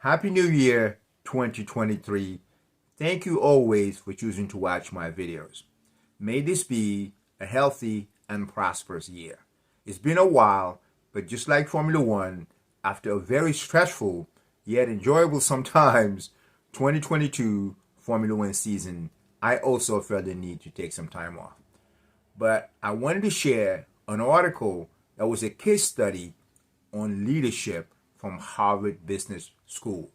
Happy New Year 2023. Thank you always for choosing to watch my videos. May this be a healthy and prosperous year. It's been a while, but just like Formula One, after a very stressful yet enjoyable sometimes 2022 Formula One season, I also felt the need to take some time off. But I wanted to share an article that was a case study on leadership from Harvard Business School.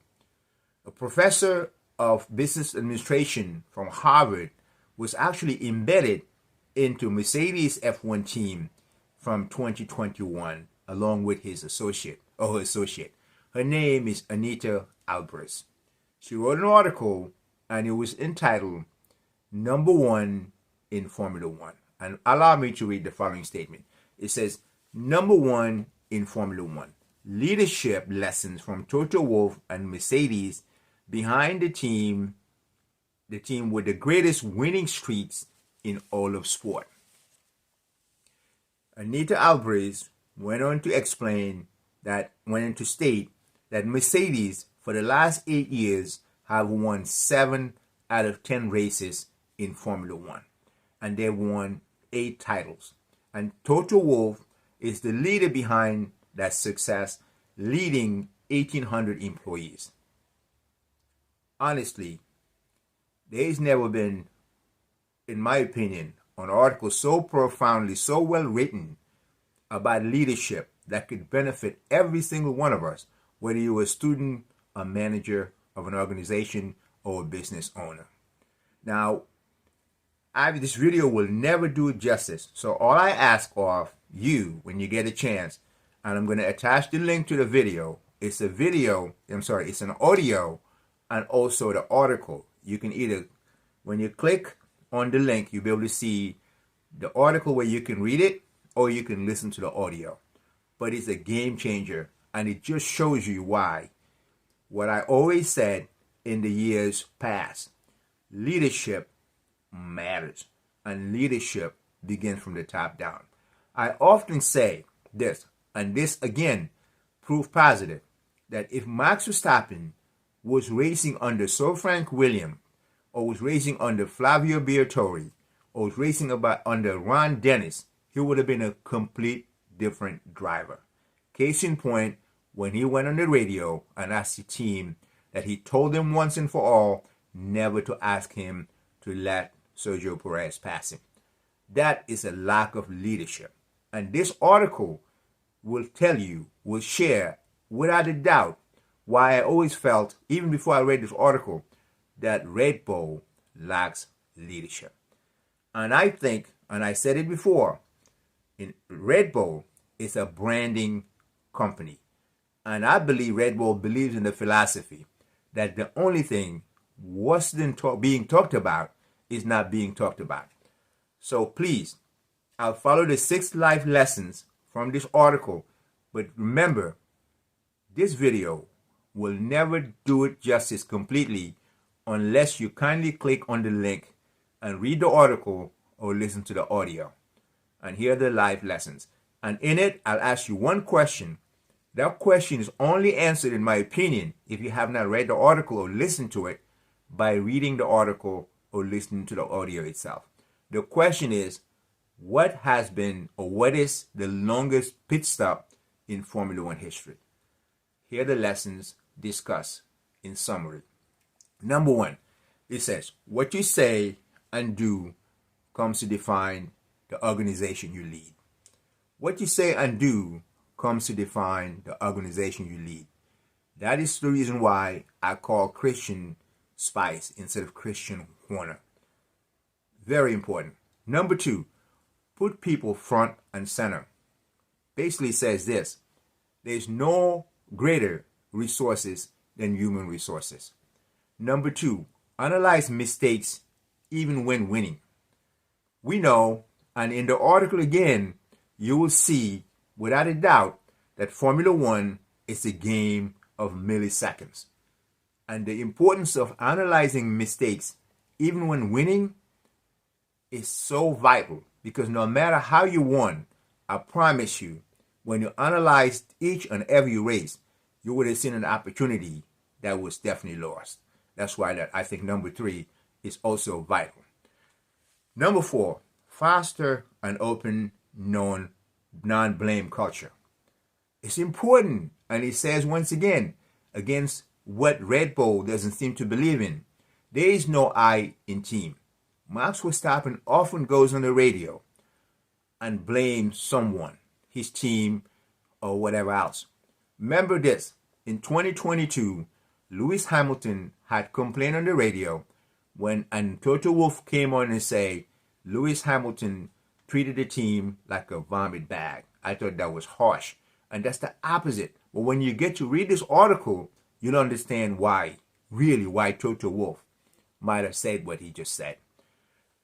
A professor of business administration from Harvard was actually embedded into Mercedes F1 team from 2021 along with his associate or her associate. Her name is Anita Alvarez. She wrote an article and it was entitled Number One in Formula One. And allow me to read the following statement. It says, Number one in Formula One. Leadership lessons from Toto Wolff and Mercedes behind the team with the greatest winning streaks in all of sport. Anita Alvarez went on to state that Mercedes for the last 8 years have won 7 out of 10 races in Formula One, and they've won 8 titles. And Toto Wolff is the leader behind that success, leading 1,800 employees. Honestly, there's never been, in my opinion, an article so profoundly, so well written about leadership that could benefit every single one of us, whether you're a student, a manager of an organization, or a business owner. Now, this video will never do it justice. So all I ask of you when you get a chance, and I'm going to attach the link to the video. It's an audio and also the article. You can either, when you click on the link, you'll be able to see the article where you can read it or you can listen to the audio. But it's a game changer and it just shows you why. What I always said in the years past, leadership matters and leadership begins from the top down. I often say this, and this again, proof positive, that if Max Verstappen was racing under Sir Frank Williams, or was racing under Flavio Briatore, or was racing under Ron Dennis, he would have been a complete different driver. Case in point, when he went on the radio and asked the team that he told them once and for all never to ask him to let Sergio Perez pass him. That is a lack of leadership. And this article will share without a doubt why I always felt, even before I read this article, that Red Bull lacks leadership. And I think, and I said it before, Red Bull is a branding company. And I believe Red Bull believes in the philosophy that the only thing worse than being talked about is not being talked about. So please, I'll follow the 6 life lessons from this article, but remember, this video will never do it justice completely unless you kindly click on the link and read the article or listen to the audio and hear the life lessons. And in it, I'll ask you one question. That question is only answered, in my opinion, if you have not read the article or listened to it, by reading the article or listening to the audio itself. The question is, what has been or what is the longest pit stop in Formula One history? Here are the lessons discussed in summary. Number 1, it says, what you say and do comes to define the organization you lead. What you say and do comes to define the organization you lead. That is the reason why I call Christian Spice instead of Christian Horner. Very important. Number 2, put people front and center. Basically says this: there's no greater resources than human resources. Number 2, analyze mistakes even when winning. We know, and in the article again, you will see without a doubt that Formula One is a game of milliseconds. And the importance of analyzing mistakes even when winning is so vital, because no matter how you won, I promise you, when you analyzed each and every race, you would have seen an opportunity that was definitely lost. That's why that I think number 3 is also vital. Number 4, foster an open, non-blame culture. It's important, and it says once again, against what Red Bull doesn't seem to believe in. There is no I in team. Max Verstappen often goes on the radio and blames someone, his team, or whatever else. Remember this, in 2022, Lewis Hamilton had complained on the radio and Toto Wolff came on and said Lewis Hamilton treated the team like a vomit bag. I thought that was harsh. And that's the opposite. But when you get to read this article, you'll understand why Toto Wolff might have said what he just said.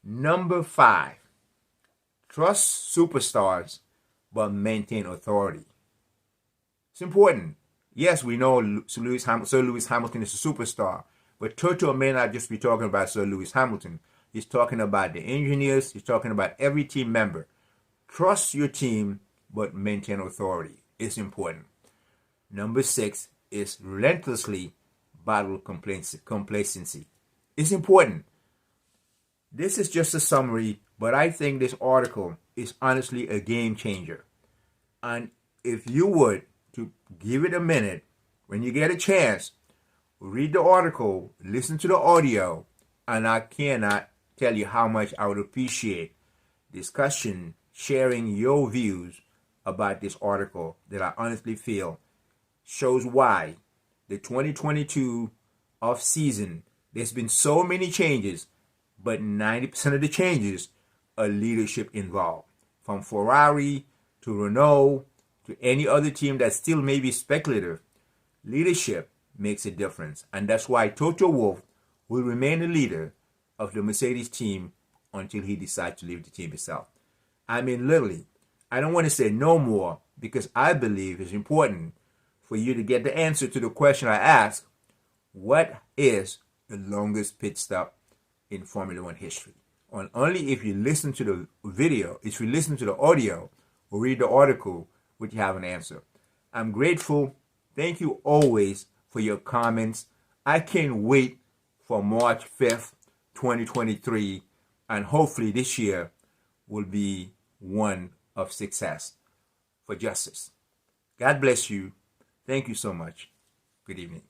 Number 5, trust superstars, but maintain authority. It's important. Yes, we know Sir Lewis Hamilton is a superstar, but Toto may not just be talking about Sir Lewis Hamilton. He's talking about the engineers. He's talking about every team member. Trust your team, but maintain authority. It's important. Number 6 is relentlessly battle complacency. It's important. This is just a summary, but I think this article is honestly a game changer. And if you would, to give it a minute, when you get a chance, read the article, listen to the audio, and I cannot tell you how much I would appreciate discussion, sharing your views about this article that I honestly feel shows why the 2022 off season, there's been so many changes, but 90% of the changes are leadership involved. From Ferrari to Renault to any other team that still may be speculative, leadership makes a difference. And that's why Toto Wolff will remain the leader of the Mercedes team until he decides to leave the team himself. I mean, literally, I don't want to say no more because I believe it's important for you to get the answer to the question I asked: what is the longest pit stop in Formula One history? And only if you listen to the video, if you listen to the audio or read the article, would you have an answer. I'm grateful. Thank you always for your comments. I can't wait for March 5th, 2023, and hopefully this year will be one of success for justice. God bless you. Thank you so much. Good evening.